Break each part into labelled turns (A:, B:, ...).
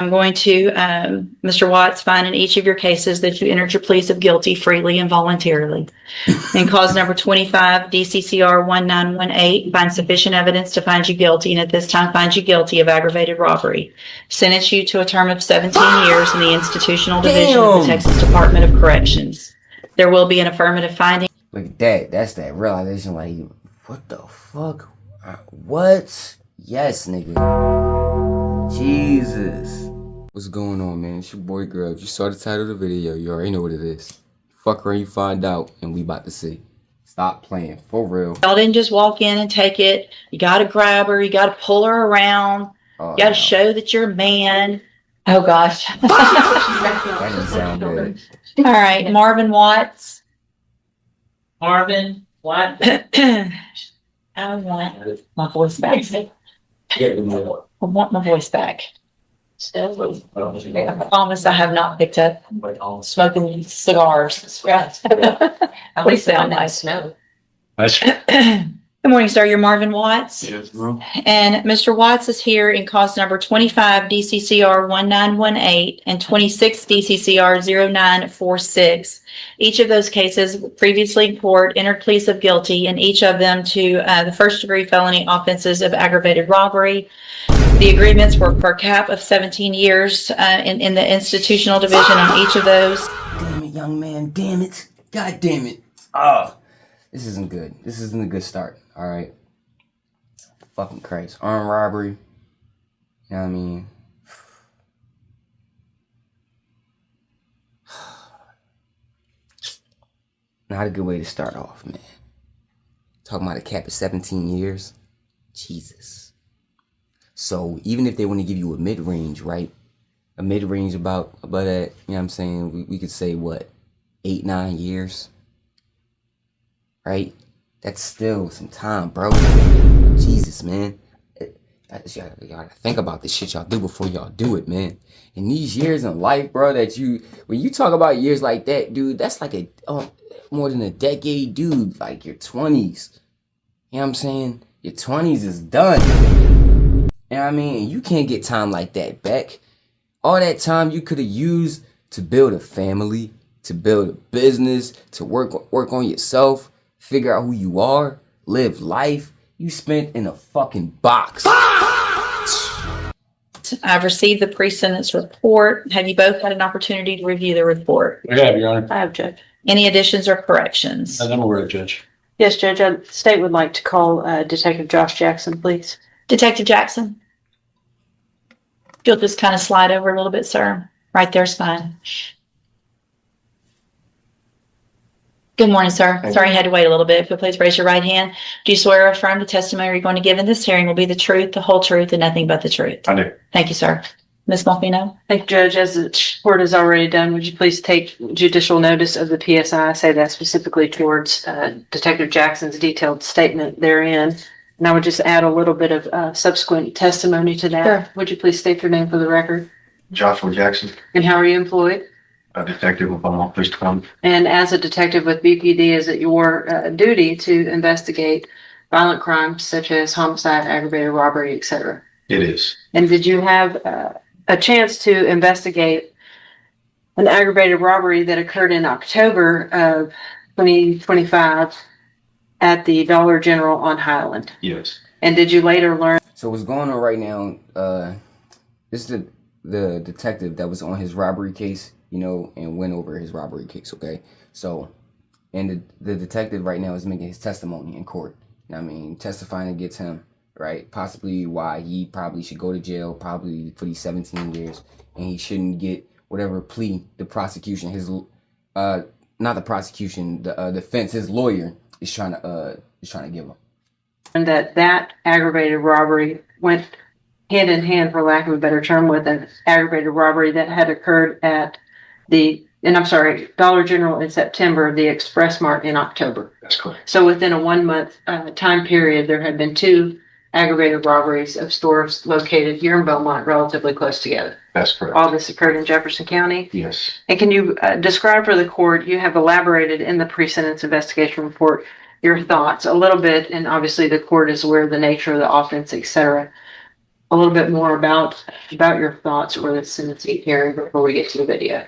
A: I'm going to, Mr. Watts, find in each of your cases that you entered your pleas of guilty freely and voluntarily. In cause number 25, DCCR 1918, find sufficient evidence to find you guilty, and at this time find you guilty of aggravated robbery. Sentence you to a term of 17 years in the institutional division of the Texas Department of Corrections. There will be an affirmative finding.
B: Look at that. That's that realization. Like, what the fuck? What? Yes, nigga. Jesus. What's going on, man? It's your boy Grub. You saw the title of the video. You already know what it is. Fuck around, you find out, and we about to see. Stop playing. For real.
A: Y'all didn't just walk in and take it. You gotta grab her. You gotta pull her around. You gotta show that you're a man. Oh, gosh.
B: That doesn't sound good.
A: All right, Marvin Watts.
C: Marvin, what?
A: I want my voice back. I want my voice back. I promise I have not picked up smoking cigars.
C: At least they don't have snow.
A: Good morning, sir. You're Marvin Watts.
D: Yes, ma'am.
A: And Mr. Watts is here in cause number 25 DCCR 1918 and 26 DCCR 0946. Each of those cases previously in court entered pleas of guilty, and each of them to the first degree felony offenses of aggravated robbery. The agreements were for a cap of 17 years in the institutional division on each of those.
B: Damn it, young man. Damn it. God damn it. Oh, this isn't good. This isn't a good start. All right. Fucking Christ. Armed robbery. You know what I mean? Not a good way to start off, man. Talking about a cap of 17 years. Jesus. So even if they want to give you a mid-range, right? A mid-range about that, you know what I'm saying? We could say what? 8-9 years. Right? That's still some time, bro. Jesus, man. Y'all gotta think about this shit y'all do before y'all do it, man. In these years in life, bro, when you talk about years like that, dude, that's like more than a decade, dude. Like your 20s. You know what I'm saying? Your 20s is done. You know what I mean? You can't get time like that back. All that time you could have used to build a family, to build a business, to work on yourself. Figure out who you are, live life. You spent in a fucking box.
A: I've received the pre-sentence report. Have you both had an opportunity to review the report?
D: I have, Your Honor.
C: I have, Judge.
A: Any additions or corrections?
D: I'm aware, Judge.
C: Yes, Judge. The state would like to call Detective Josh Jackson, please.
A: Detective Jackson? If you'll just kind of slide over a little bit, sir. Right there's fine. Good morning, sir. Sorry I had to wait a little bit. If you'll please raise your right hand. Do you swear or affirm the testimony you're going to give in this hearing will be the truth, the whole truth, and nothing but the truth?
D: I do.
A: Thank you, sir. Ms. Malfino?
C: Thank you, Judge. As the court has already done, would you please take judicial notice of the PSI? I say that specifically towards Detective Jackson's detailed statement therein. And I would just add a little bit of subsequent testimony to that.
A: Sure.
C: Would you please state your name for the record?
D: Joshua Jackson,
C: And how are you employed?
D: a detective with Beaumont Police Department.
C: And as a detective with BPD, is it your duty to investigate violent crimes such as homicide, aggravated robbery, etc.?
D: It is.
C: And did you have a chance to investigate an aggravated robbery that occurred in October of 2025 at the Dollar General on Highland?
D: Yes.
C: And did you later learn?
B: So what's going on right now, this is the detective that was on his robbery case, you know, and went over his robbery case, okay? So, and the detective right now is making his testimony in court. You know what I mean? Testifying against him, right? Possibly why he probably should go to jail, probably for these 17 years, and he shouldn't get whatever plea the prosecution, not the prosecution, the defense, his lawyer is trying to give him.
C: And that aggravated robbery went hand in hand, for lack of a better term, with an aggravated robbery that had occurred at Dollar General in September, the Express Mart in October.
D: That's correct.
C: So within a 1 month time period, there had been 2 aggravated robberies of stores located here in Beaumont, relatively close together.
D: That's correct.
C: All this occurred in Jefferson County.
D: Yes.
C: And can you describe for the court, you have elaborated in the pre-sentence investigation report, your thoughts a little bit, and obviously the court is aware of the nature of the offense, etc. a little bit more about your thoughts or the sentencing hearing before we get to the video.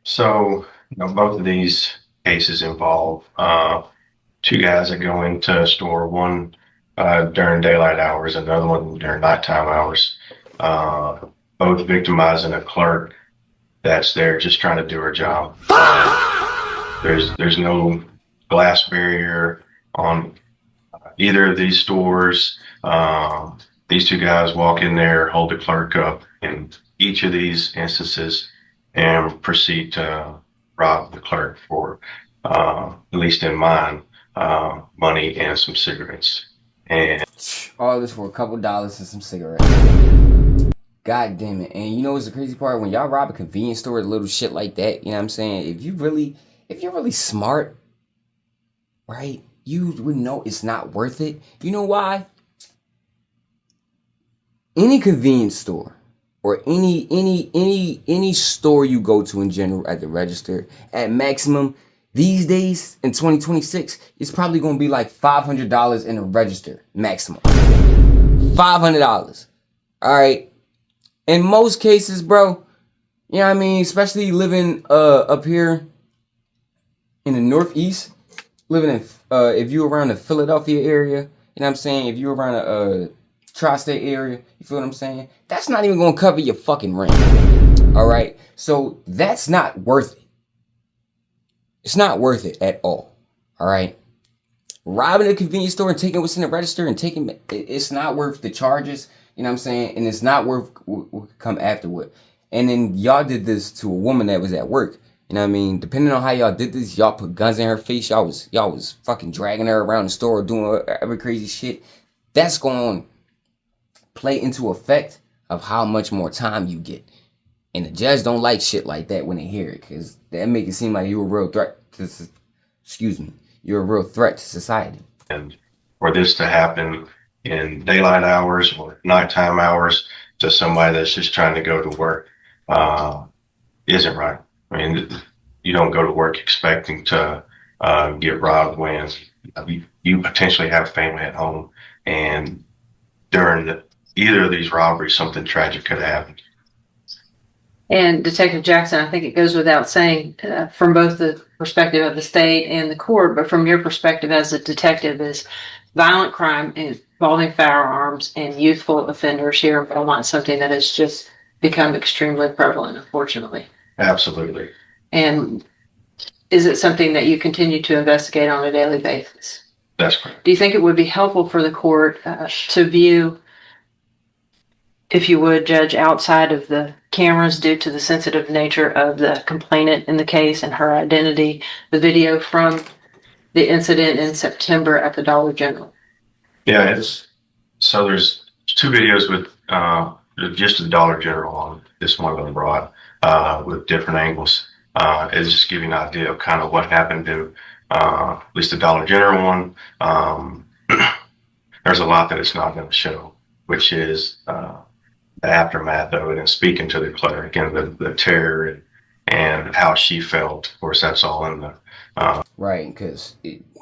D: So, both of these cases involve two guys that go into a store, one during daylight hours, another one during nighttime hours, both victimizing a clerk that's there just trying to do her job. There's no glass barrier on either of these stores. These two guys walk in there, hold the clerk up in each of these instances, and proceed to rob the clerk for, at least in mine, money and some cigarettes. And
B: all this for a couple dollars and some cigarettes. God damn it. And you know what's the crazy part? When y'all rob a convenience store, little shit like that, you know what I'm saying? If you're really smart, right, you would know it's not worth it. You know why? Any convenience store or any store you go to in general at the register, at maximum these days in 2026, it's probably gonna be like $500 in a register maximum. $500. All right. In most cases, bro, you know what I mean? Especially living up here in the Northeast, living in if you're around the Philadelphia area, you know what I'm saying? If you're around a tri-state area, you feel what I'm saying? That's not even gonna cover your fucking rent. All right, so that's not worth it. It's not worth it at all. All right, robbing a convenience store and taking what's in the register and taking it's not worth the charges. You know what I'm saying? And it's not worth what could come afterward. And then y'all did this to a woman that was at work. You know what I mean? Depending on how y'all did this, y'all put guns in her face. Y'all was fucking dragging her around the store, doing every crazy shit. That's going to play into effect of how much more time you get. And the judge don't like shit like that when they hear it, because that make it seem like you're a real threat to, you're a real threat to society.
D: and for this to happen in daylight hours or nighttime hours to somebody that's just trying to go to work isn't right. I mean, you don't go to work expecting to get robbed when you potentially have family at home, and during either of these robberies, something tragic could have happened.
C: And Detective Jackson, I think it goes without saying from both the perspective of the state and the court, but from your perspective as a detective, is violent crime involving firearms and youthful offenders here in Belmont something that has just become extremely prevalent, unfortunately.
D: Absolutely.
C: And is it something that you continue to investigate on a daily basis?
D: That's correct.
C: Do you think it would be helpful for the court to view, if you would, Judge, outside of the cameras due to the sensitive nature of the complainant in the case and her identity, the video from the incident in September at the Dollar General?
D: Yeah, so there's two videos with just the Dollar General on this one of them brought with different angles. It's just giving an idea of kind of what happened to at least the Dollar General one. There's a lot that it's not going to show, which is the aftermath of it and speaking to the clerk and the terror and how she felt. Of course, that's all in the
B: right, because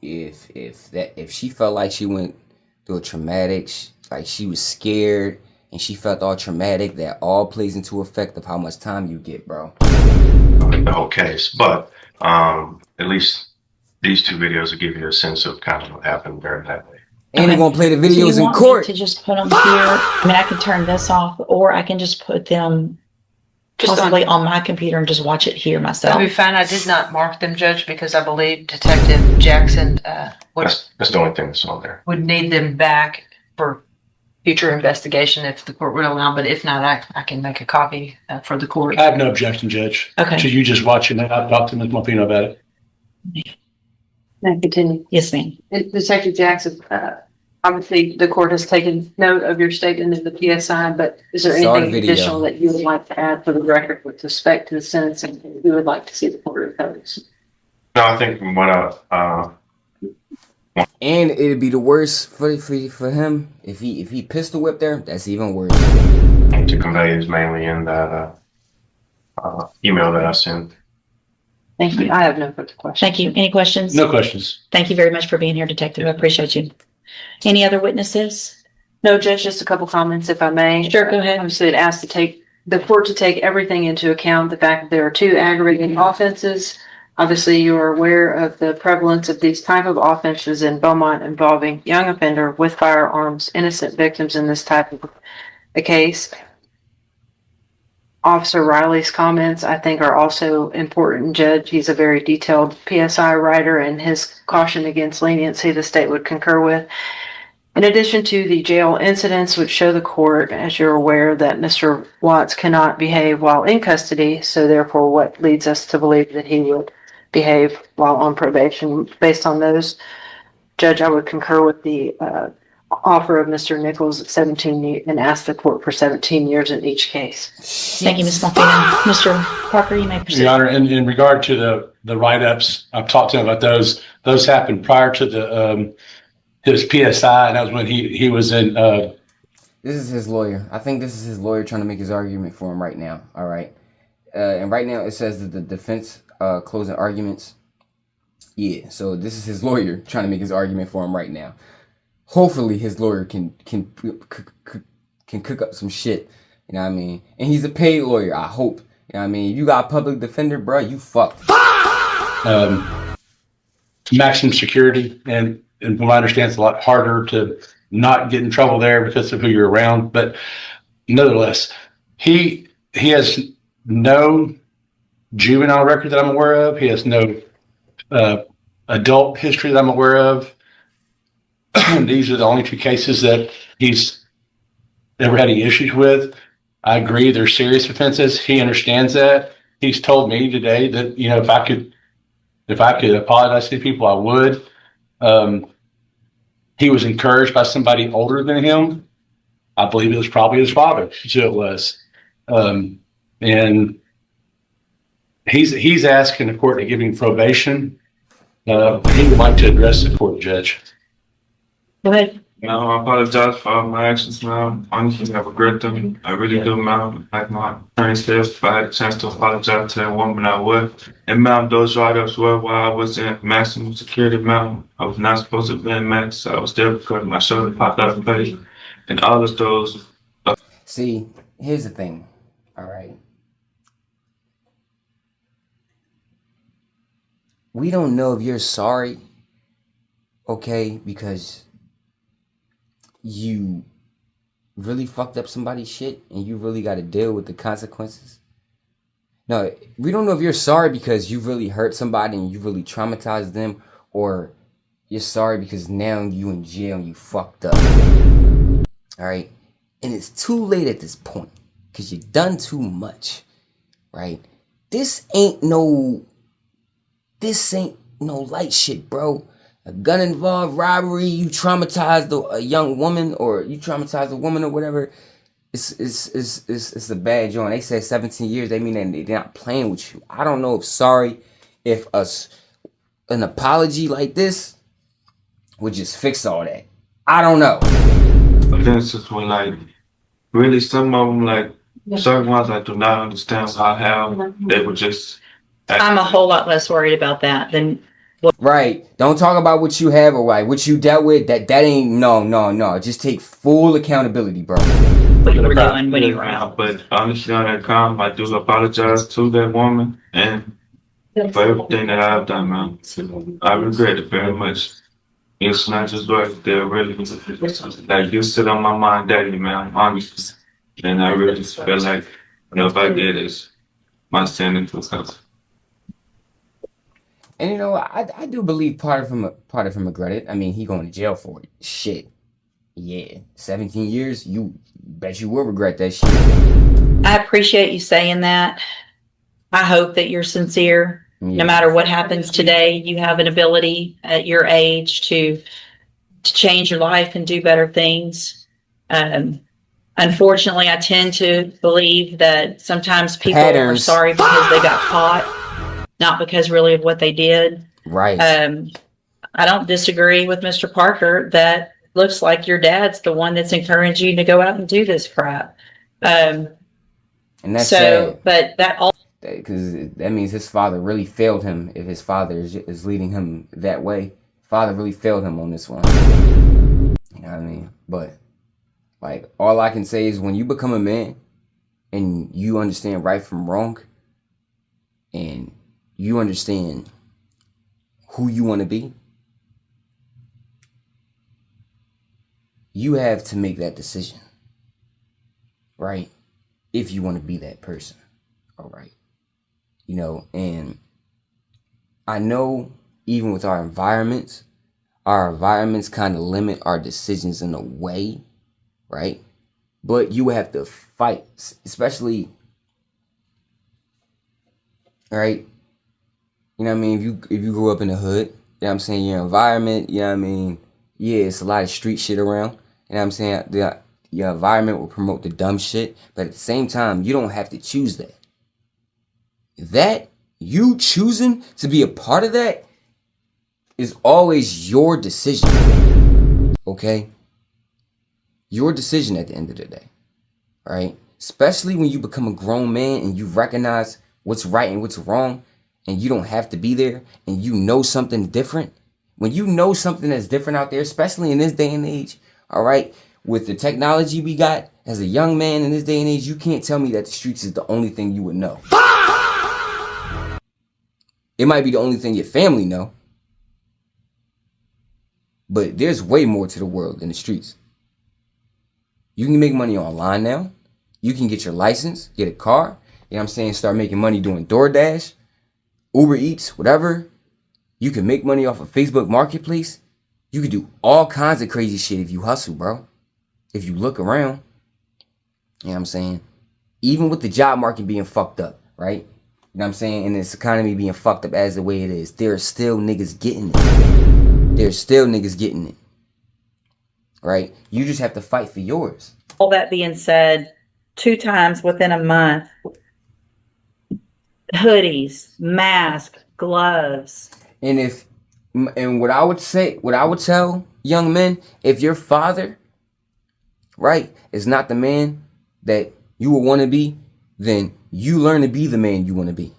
B: if she felt like she went through a traumatic, like she was scared and she felt all traumatic, that all plays into effect of how much time you get, bro.
D: The whole case, but at least these two videos will give you a sense of kind of what happened during that day.
B: And they're gonna play the
A: Do you
B: videos in
A: want me
B: court.
A: to just put them here? I mean, I can turn this off, or I can just put them possibly on my computer and just watch it here myself.
C: That'd be fine. I did not mark them, Judge, because I believe Detective Jackson
D: That's the only thing that's on there.
C: would need them back for future investigation if the court would allow. But if not, I can make a copy for the court.
E: I have no objection, Judge.
A: Okay.
E: To you just watching it. I've talked to Ms. Malpino about it.
C: May I continue?
A: Yes, ma'am.
C: Detective Jackson, obviously the court has taken note of your statement in the PSI, but is there
B: Saw the
C: anything
B: video.
C: additional that you would like to add for the record with respect to the sentencing that you would like to see the court impose?
D: No, I think what
B: And it'd be the worst for him if he pistol whipped there. That's even worse.
D: to convey is mainly in that email that I sent.
C: Thank you. I have no further questions.
A: Thank you. Any questions?
E: No questions.
A: Thank you very much for being here, Detective. I appreciate you. Any other witnesses?
C: No, Judge, just a couple comments if I may.
A: Sure, go ahead.
C: Obviously, it asked the court to take everything into account, the fact that there are two aggravating offenses. Obviously, you are aware of the prevalence of these type of offenses in Beaumont involving young offender with firearms, innocent victims in this type of a case. Officer Riley's comments, I think, are also important, Judge. He's a very detailed PSI writer, and his caution against leniency the state would concur with. In addition to the jail incidents, which show the court, as you're aware, that Mr. Watts cannot behave while in custody, so therefore what leads us to believe that he would behave while on probation. Based on those, Judge, I would concur with the offer of Mr. Nichols at 17 and ask the court for 17 years in each case.
A: Thank you, Ms. Malfino. Mr. Parker, you may proceed.
E: Your Honor, in regard to the write-ups, I've talked to him about those. Those happened prior to the his PSI, and that was when he was in.
B: This is his lawyer. I think this is his lawyer trying to make his argument for him right now. All right. And right now it says that the defense closing arguments. Yeah. So this is his lawyer trying to make his argument for him right now. Hopefully his lawyer can cook up some shit. You know what I mean? And he's a paid lawyer. I hope. You know what I mean? You got a public defender, bro. You fucked.
E: Maximum security, and from what I understand, it's a lot harder to not get in trouble there because of who you're around. But nevertheless, he has no juvenile record that I'm aware of. He has no adult history that I'm aware of. These are the only two cases that he's ever had any issues with. I agree, they're serious offenses. He understands that. He's told me today that, you know, if I could apologize to people, I would. He was encouraged by somebody older than him. I believe it was probably his father. So it was. And he's asking the court to give him probation. He would like to address the court, Judge.
A: Go ahead.
F: No, I apologize for my actions, ma'am. Honestly, I regret them. I really do, ma'am. Like my attorney said, if I had a chance to apologize to that woman, I would. And ma'am, those write-ups were while I was in maximum security, ma'am. I was not supposed to be in max. I was there because my shoulder popped out of place. And all of those.
B: See, here's the thing. All right. We don't know if you're sorry, okay, because you really fucked up somebody's shit and you really got to deal with the consequences. No, we don't know if you're sorry because you really hurt somebody and you really traumatized them, or you're sorry because now you in jail and you fucked up. All right. And it's too late at this point because you've done too much, right? This ain't no light shit, bro. A gun involved robbery, you traumatized a young woman, or you traumatized a woman or whatever. It's a bad joint. They say 17 years, they mean that they're not playing with you. I don't know if an apology like this would just fix all that. I don't know.
F: Offenses were like, really, some of them, like, certain ones I do not understand how they were just.
A: I'm a whole lot less worried about that than.
B: Right. Don't talk about what you have or what you dealt with. That ain't no. Just take full accountability, bro.
A: What you were doing when you were out.
F: But honestly, on that calm, I do apologize to that woman and for everything that I've done, man. I regret it very much. It's not just work. They're really like you sit on my mind daily, man. Honestly, and I really feel like if I did this, my sin into something.
B: And you know, I do believe part of him regret it. I mean, he going to jail for it. Shit. Yeah. 17 years, you bet you will regret that shit.
A: I appreciate you saying that. I hope that you're sincere.
B: Yeah.
A: No matter what happens today, you have an ability at your age to change your life and do better things. Unfortunately, I tend to believe that sometimes people are sorry because they got caught. Not because really of what they did.
B: Right.
A: I don't disagree with Mr. Parker that looks like your dad's the one that's encouraging you to go out and do this crap.
B: And that's
A: so,
B: sad.
A: But that all
B: because that means his father really failed him. If his father is leading him that way, father really failed him on this one. You know what I mean? But Like, all I can say is when you become a man and you understand right from wrong and you understand who you want to be, you have to make that decision, right? If you want to be that person, all right? You know, and I know even with our environments kind of limit our decisions in a way, right? But you have to fight, especially, right? You know what I mean? If you grew up in the hood, you know what I'm saying, your environment, you know what I mean? Yeah, it's a lot of street shit around. You know what I'm saying? Your environment will promote the dumb shit, but at the same time, you don't have to choose that. That, you choosing to be a part of that is always your decision. Okay? Your decision at the end of the day. Right? Especially when you become a grown man and you recognize what's right and what's wrong, and you don't have to be there, and you know something different. When you know something that's different out there, especially in this day and age, all right, with the technology we got, as a young man in this day and age, you can't tell me that the streets is the only thing you would know. It might be the only thing your family know, but there's way more to the world than the streets. You can make money online now. You can get your license, get a car, you know what I'm saying, start making money doing DoorDash, Uber Eats, whatever. You can make money off of Facebook Marketplace. You can do all kinds of crazy shit if you hustle, bro. If you look around, you know what I'm saying? Even with the job market being fucked up, right? You know what I'm saying? And this economy being fucked up as the way it is, there are still niggas getting it. There's still niggas getting it. Right? You just have to fight for yours.
A: All that being said, 2 times within a month, hoodies, mask, gloves.
B: And what I would tell young men, if your father, right, is not the man that you would want to be, then you learn to be the man you want to be.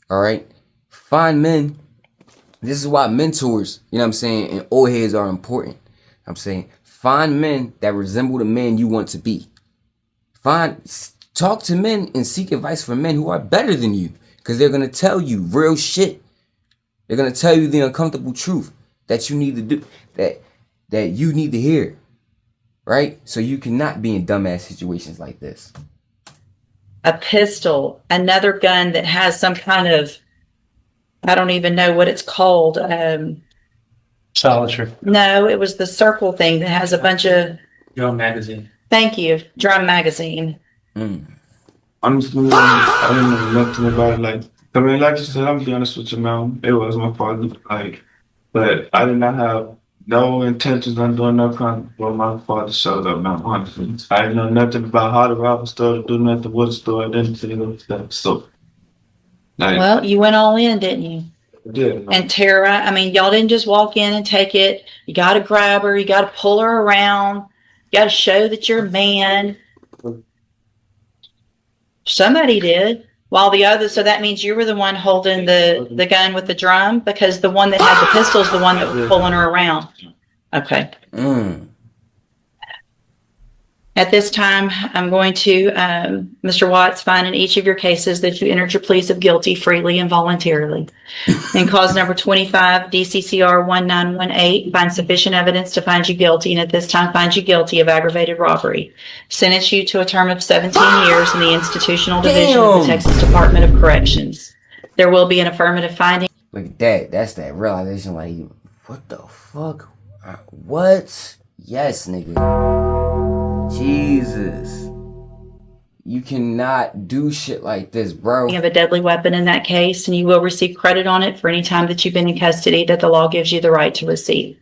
B: All right? Find men. This is why mentors, you know what I'm saying, and old heads are important. I'm saying, find men that resemble the man you want to be. Talk to men and seek advice from men who are better than you, because they're going to tell you real shit. They're going to tell you the uncomfortable truth that you need to do, that you need to hear, right? So you cannot be in dumbass situations like this.
A: A pistol, another gun that has some kind of, I don't even know what it's called.
E: Silencer.
A: No, it was the circle thing that has a bunch of,
F: Your magazine.
A: thank you, drum magazine.
F: Honestly, I don't know nothing about it. Like, I mean, like you said, I'm be honest with you, man. It was my father. Like, but I did not have no intentions on doing no crime before my father showed up, man. Honestly, I didn't know nothing about how to rob a store, to do nothing with a store. I didn't see no stuff. So, like,
A: Well, you went all in, didn't you?
F: I did.
A: And terrorize. I mean, y'all didn't just walk in and take it. You got to grab her. You got to pull her around. You got to show that you're a man. Somebody did. While the other, so that means you were the one holding the gun with the drum, because the one that had the pistol is the one that was pulling her around. Okay. At this time, I'm going to, Mr. Watts, find in each of your cases that you entered your pleas of guilty freely and voluntarily. In cause number 25, DCCR 1918, find sufficient evidence to find you guilty, and at this time find you guilty of aggravated robbery. Sentence you to a term of 17 years in the institutional division of the Texas Department of Corrections. There will be an affirmative finding.
B: Look at that. That's that realization. Like, what the fuck? What? Yes, nigga. Jesus. You cannot do shit like this, bro.
A: Of a deadly weapon in that case, and you will receive credit on it for any time that you've been in custody that the law gives you the right to receive.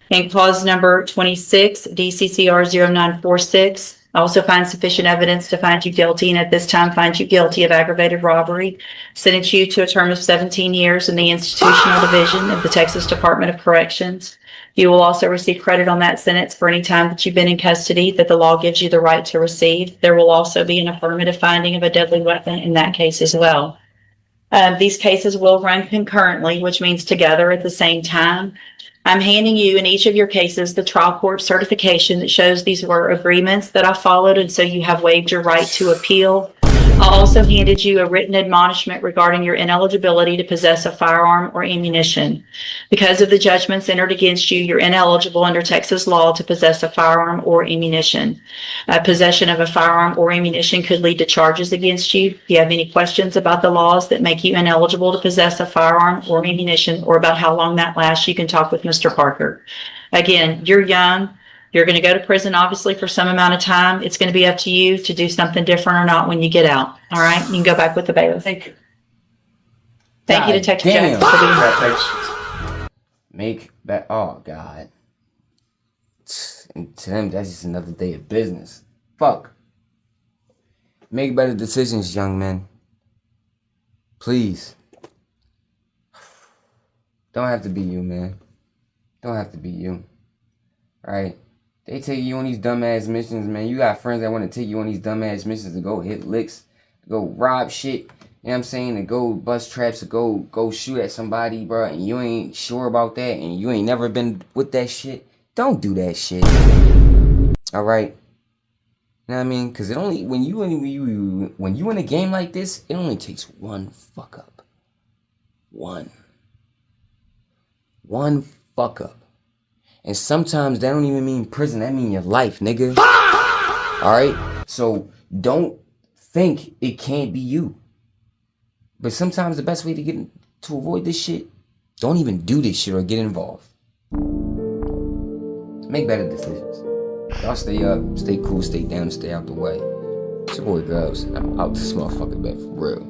A: In clause number 26, DCCR 0946, also find sufficient evidence to find you guilty, and at this time find you guilty of aggravated robbery. Sentence you to a term of 17 years in the institutional division of the Texas Department of Corrections. You will also receive credit on that sentence for any time that you've been in custody that the law gives you the right to receive. There will also be an affirmative finding of a deadly weapon in that case as well. These cases will run concurrently, which means together at the same time. I'm handing you in each of your cases the trial court certification that shows these were agreements that I followed, and so you have waived your right to appeal. I also handed you a written admonishment regarding your ineligibility to possess a firearm or ammunition. Because of the judgments entered against you, you're ineligible under Texas law to possess a firearm or ammunition. Possession of a firearm or ammunition could lead to charges against you. If you have any questions about the laws that make you ineligible to possess a firearm or ammunition, or about how long that lasts, you can talk with Mr. Parker. Again, you're young. You're going to go to prison, obviously, for some amount of time. It's going to be up to you to do something different or not when you get out. All right? You can go back with the bailiff.
C: Thank you.
A: Thank you,
B: God
A: Detective
B: damn.
A: Jackson, for being
D: That takes
B: Make that. Oh God. And to them, that's just another day of business. Fuck. Make better decisions, young men. Please. Don't have to be you, man. Don't have to be you. Right? They take you on these dumbass missions, man. You got friends that want to take you on these dumbass missions to go hit licks, to go rob shit. You know what I'm saying? To go bust traps, to go shoot at somebody, bro. And you ain't sure about that, and you ain't never been with that shit. Don't do that shit. All right. You know what I mean? Because it only when you in a game like this, it only takes one fuck up. One fuck up. And sometimes that don't even mean prison. That mean your life, nigga. Alright? So don't think it can't be you. But sometimes the best way to avoid this shit, don't even do this shit or get involved. Make better decisions. Y'all stay up, stay cool, stay down, and stay out the way. It's your boy Groves. I'm out this motherfucker back for real.